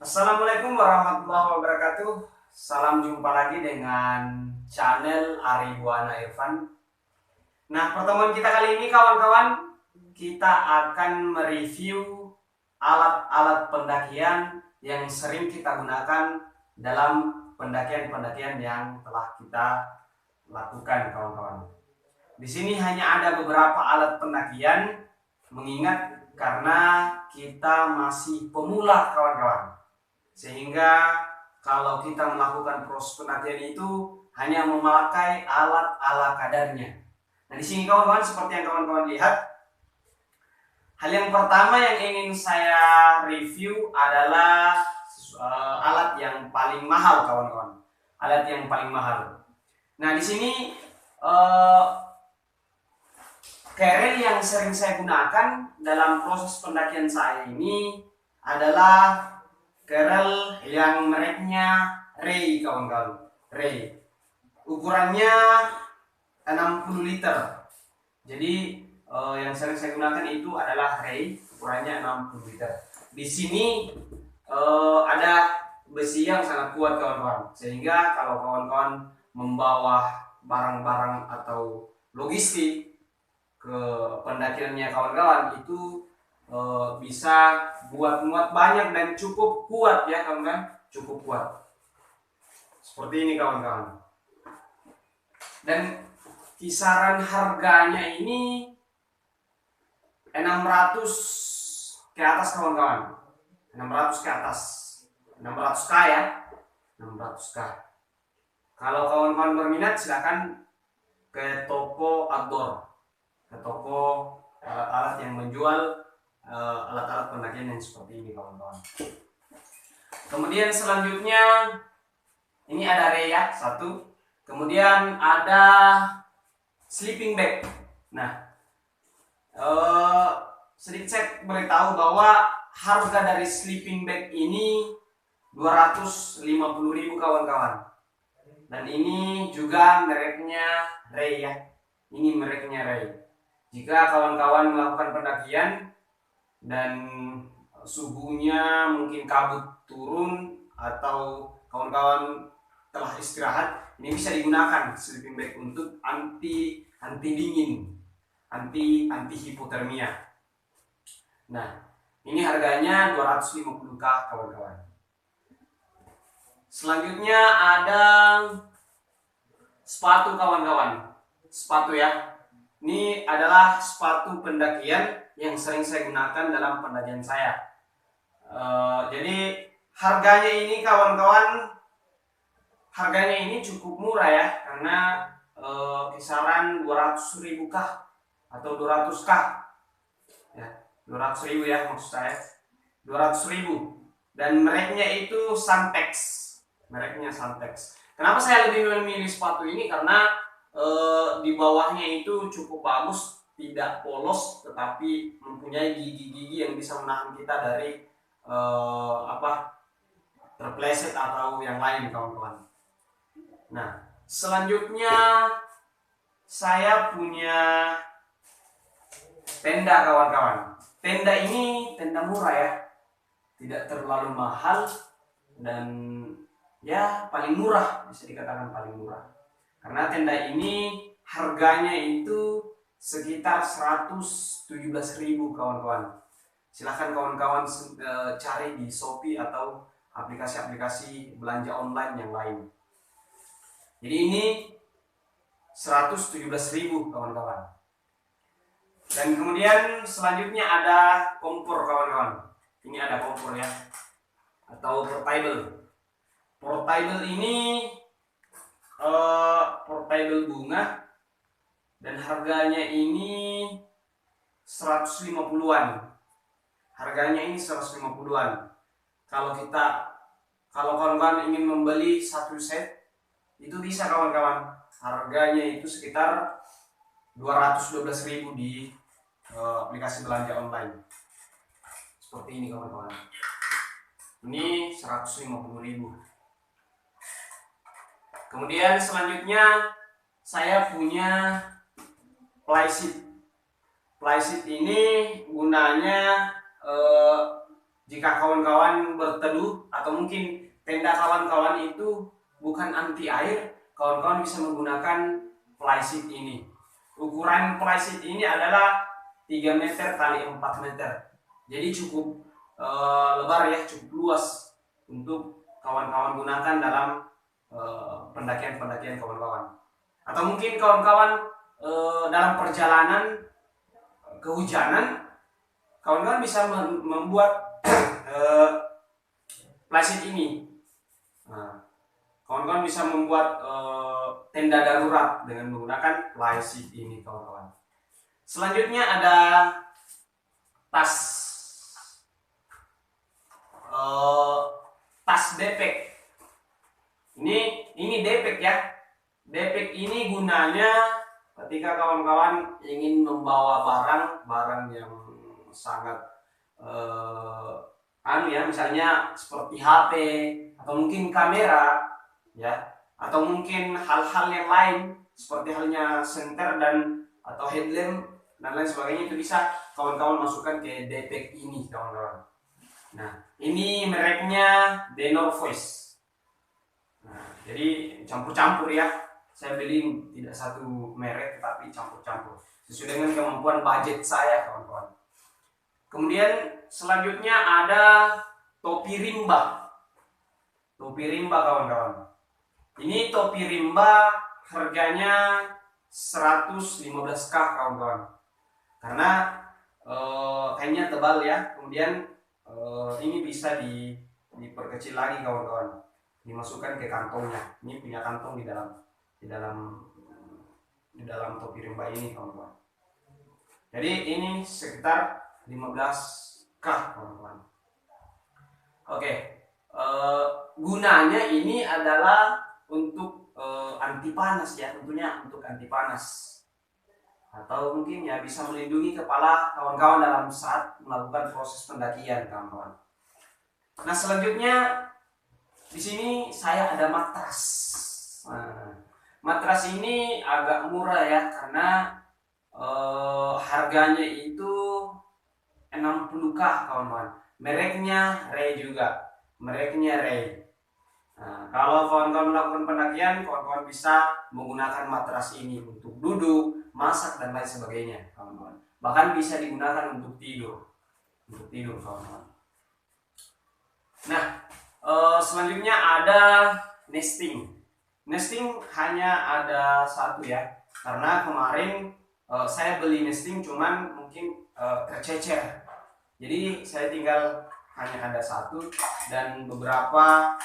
Assalamualaikum warahmatullahi wabarakatuh. Salam jumpa lagi dengan channel Aribuana Irfan. Nah, pertemuan kita kali ini kawan-kawan, kita akan mereview alat-alat pendakian yang sering kita gunakan dalam pendakian-pendakian yang telah kita lakukan, kawan-kawan. Di sini hanya ada beberapa alat pendakian, mengingat karena kita masih pemula, kawan-kawan. Sehingga kalau kita melakukan proses pendakian itu hanya memakai alat ala kadarnya. Nah, di sini kawan-kawan, seperti yang kawan-kawan lihat, hal yang pertama yang ingin saya review adalah alat yang paling mahal, kawan-kawan. Alat yang paling mahal. Nah, di sini kerel yang sering saya gunakan dalam proses pendakian saya ini adalah kerel yang mereknya Ray, kawan-kawan. Ray. Ukurannya 60 liter. Jadi yang sering saya gunakan itu adalah Ray, ukurannya 60 liter. Di sini ada besi yang sangat kuat, kawan-kawan. Sehingga kalau kawan-kawan membawa barang-barang atau logistik ke pendakiannya kawan-kawan itu bisa buat muat banyak dan cukup kuat ya, kawan-kawan, cukup kuat. Seperti ini, kawan-kawan. Dan kisaran harganya ini 600 ke atas, kawan-kawan. 600 ke atas. 600k ya. 600k. Kalau kawan-kawan berminat silakan ke toko outdoor, ke toko alat-alat yang menjual alat-alat pendakian yang seperti ini, kawan-kawan. Kemudian selanjutnya ini ada Rea satu. Kemudian ada sleeping bag. Nah, sedikit saya beritahu bahwa harga dari sleeping bag ini 250.000, kawan-kawan. Dan ini juga mereknya Ray ya. Ini mereknya Ray. Jika kawan-kawan melakukan pendakian dan suhunya mungkin kabut turun atau kawan-kawan telah istirahat, ini bisa digunakan sleeping bag untuk anti dingin, anti hipotermia. Nah, ini harganya 250k, kawan-kawan. Selanjutnya ada sepatu, kawan-kawan. Sepatu ya. Ini adalah sepatu pendakian yang sering saya gunakan dalam pendakian saya. Jadi harganya ini, kawan-kawan, harganya ini cukup murah ya, karena kisaran 200.000 kah atau 200k ya, 200.000 ya maksud saya, 200.000. Dan mereknya itu Santex, mereknya Santex. Kenapa saya lebih memilih sepatu ini? Karena di bawahnya itu cukup bagus, tidak polos, tetapi mempunyai gigi-gigi yang bisa menahan kita dari terpleset atau yang lain, kawan-kawan. Nah, selanjutnya saya punya tenda, kawan-kawan. Tenda ini tenda murah ya, tidak terlalu mahal dan ya paling murah, bisa dikatakan paling murah. Karena tenda ini harganya itu sekitar 117.000, kawan-kawan. Silahkan kawan-kawan cari di Shopee atau aplikasi-aplikasi belanja online yang lain. Jadi ini 117.000, kawan-kawan. Dan kemudian selanjutnya ada kompor, kawan-kawan. Ini ada kompor ya, atau portable. Portable ini portable bunga dan harganya ini 150-an. Harganya ini 150-an. Kalau kawan-kawan ingin membeli satu set, itu bisa, kawan-kawan. Harganya itu sekitar 212.000 di aplikasi belanja online. Seperti ini, kawan-kawan. Ini 150.000. Kemudian selanjutnya saya punya flysheet. Flysheet ini gunanya jika kawan-kawan berteduh atau mungkin tenda kawan-kawan itu bukan anti air, kawan-kawan bisa menggunakan flysheet ini. Ukuran flysheet ini adalah 3 meter kali 4 meter. Jadi cukup lebar ya, cukup luas untuk kawan-kawan gunakan dalam pendakian-pendakian kawan-kawan. Atau mungkin kawan-kawan dalam perjalanan kehujanan, kawan-kawan bisa membuat flysheet ini. Nah, kawan-kawan bisa membuat tenda darurat dengan menggunakan flysheet ini, kawan-kawan. Selanjutnya ada tas depek. Ini depek ya. Depek ini gunanya ketika kawan-kawan ingin membawa barang yang sangat misalnya seperti HP atau mungkin kamera ya, atau mungkin hal-hal yang lain seperti halnya senter dan atau headlamp dan lain sebagainya, itu bisa kawan-kawan masukkan ke depek ini, kawan-kawan. Nah, ini mereknya Denorvoice. Nah, jadi campur-campur ya. Saya beli tidak satu merek tapi campur-campur sesuai dengan kemampuan budget saya, kawan-kawan. Kemudian selanjutnya ada topi rimba. Topi rimba, kawan-kawan. Ini topi rimba harganya 115k, kawan-kawan. Karena kainnya tebal ya. Kemudian ini bisa diperkecil lagi, kawan-kawan. Dimasukkan ke kantongnya. Ini punya kantong di dalam topi rimba ini, kawan-kawan. Jadi ini sekitar 15k, kawan-kawan. Oke, gunanya ini adalah untuk anti panas ya, tentunya untuk anti panas, atau mungkin ya bisa melindungi kepala kawan-kawan dalam saat melakukan proses pendakian, kawan-kawan. Nah, selanjutnya di sini saya ada matras. Nah, matras ini agak murah ya, karena harganya itu 60k, kawan-kawan. Mereknya Ray juga. Nah, kalau kawan-kawan melakukan pendakian, kawan-kawan bisa menggunakan matras ini untuk duduk, masak dan lain sebagainya, kawan-kawan. Bahkan bisa digunakan untuk tidur, kawan-kawan. Nah, selanjutnya ada nesting. Nesting hanya ada satu ya, karena kemarin saya beli nesting cuman mungkin tercecer. Jadi saya tinggal hanya ada satu dan beberapa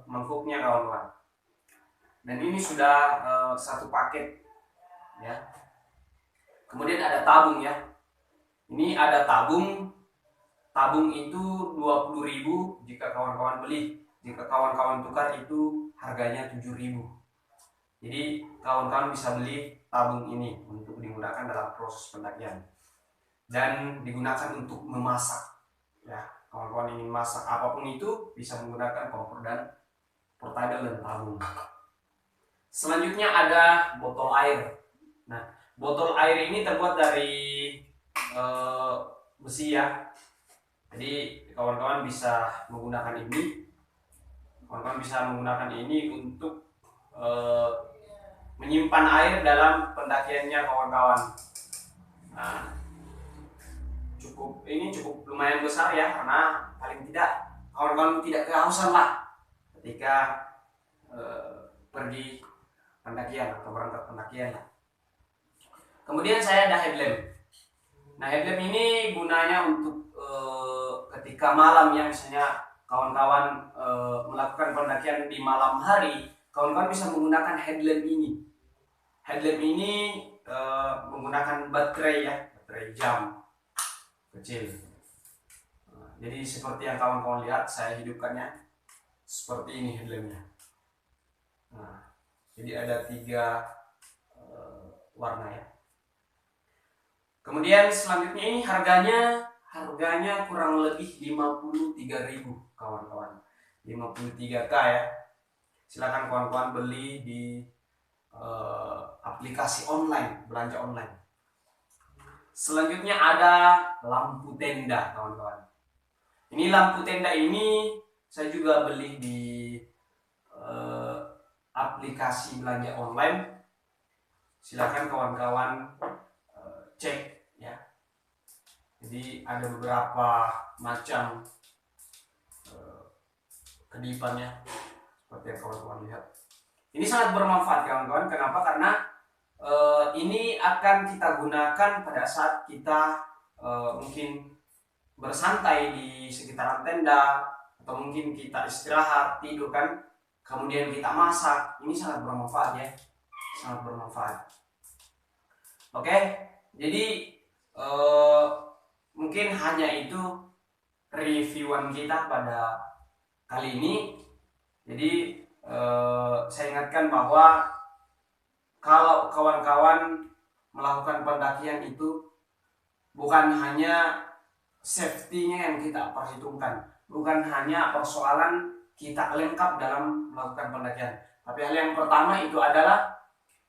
mangkuknya, kawan-kawan. Dan ini sudah satu paket ya. Kemudian ada tabung ya. Ini ada tabung. Tabung itu 20.000 jika kawan-kawan beli. Jika kawan-kawan tukar itu harganya 7.000. Jadi kawan-kawan bisa beli tabung ini untuk digunakan dalam proses pendakian. Dan digunakan untuk memasak ya. Kawan-kawan ingin masak apapun itu bisa menggunakan kompor dan portable dan tabung. Selanjutnya ada botol air. Nah, botol air ini terbuat dari besi ya. Jadi kawan-kawan bisa menggunakan ini. Untuk menyimpan air dalam pendakiannya, kawan-kawan. Nah, cukup lumayan besar ya, karena paling tidak kawan-kawan tidak kehausan lah ketika pergi pendakian atau berangkat pendakian lah. Kemudian saya ada headlamp. Nah, headlamp ini gunanya untuk ketika malam ya, misalnya kawan-kawan melakukan pendakian di malam hari, kawan-kawan bisa menggunakan headlamp ini. Headlamp ini menggunakan baterai jam kecil. Jadi seperti yang kawan-kawan lihat, saya hidupkannya seperti ini headlampnya. Nah, jadi ada 3 warna ya. Kemudian selanjutnya ini harganya kurang lebih 53.000, kawan-kawan. 53k ya. Silakan kawan-kawan beli di aplikasi online, belanja online. Selanjutnya ada lampu tenda, kawan-kawan. Ini lampu tenda ini saya juga beli di aplikasi belanja online. Silakan kawan-kawan cek ya. Jadi ada beberapa macam kedipannya seperti yang kawan-kawan lihat. Ini sangat bermanfaat kawan-kawan. Kenapa? Karena ini akan kita gunakan pada saat kita mungkin bersantai di sekitaran tenda, atau mungkin kita istirahat, tidur kan, kemudian kita masak. Ini sangat bermanfaat ya, sangat bermanfaat. Oke, jadi mungkin hanya itu reviewan kita pada kali ini. Jadi saya ingatkan bahwa kalau kawan-kawan melakukan pendakian itu bukan hanya safety-nya yang kita perhitungkan, bukan hanya persoalan kita lengkap dalam melakukan pendakian, tapi hal yang pertama itu adalah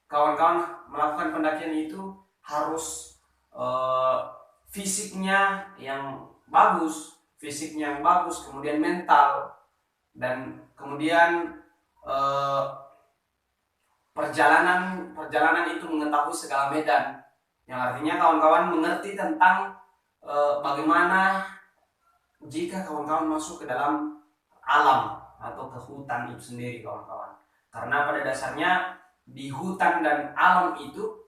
kawan-kawan melakukan pendakian itu harus fisiknya yang bagus, kemudian mental, dan kemudian perjalanan itu mengetahui segala medan, yang artinya kawan-kawan mengerti tentang bagaimana jika kawan-kawan masuk ke dalam alam atau ke hutan itu sendiri, kawan-kawan. Karena pada dasarnya di hutan dan alam itu,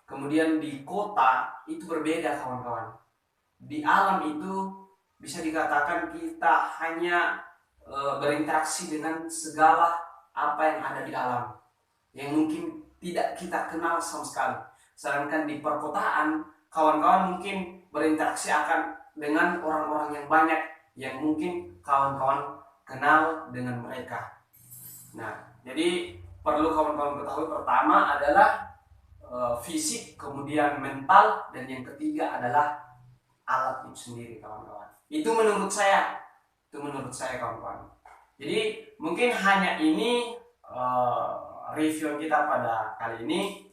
kemudian di kota itu berbeda, kawan-kawan. Di alam itu bisa dikatakan kita hanya berinteraksi dengan segala apa yang ada di alam, yang mungkin tidak kita kenal sama sekali. Sedangkan di perkotaan, kawan-kawan mungkin berinteraksi akan dengan orang-orang yang banyak, yang mungkin kawan-kawan kenal dengan mereka. Nah, jadi perlu kawan-kawan ketahui, pertama adalah fisik, kemudian mental, dan yang ketiga adalah alat itu sendiri, kawan-kawan. Itu menurut saya kawan-kawan. Jadi mungkin hanya ini review kita pada kali ini.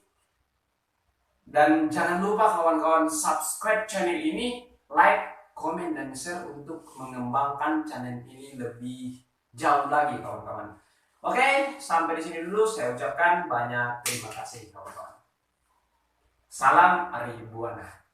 Dan jangan lupa kawan-kawan subscribe channel ini, like, komen, dan share untuk mengembangkan channel ini lebih jauh lagi, kawan-kawan. Oke, sampai di sini dulu. Saya ucapkan banyak terima kasih, kawan-kawan. Salam Ari Buana.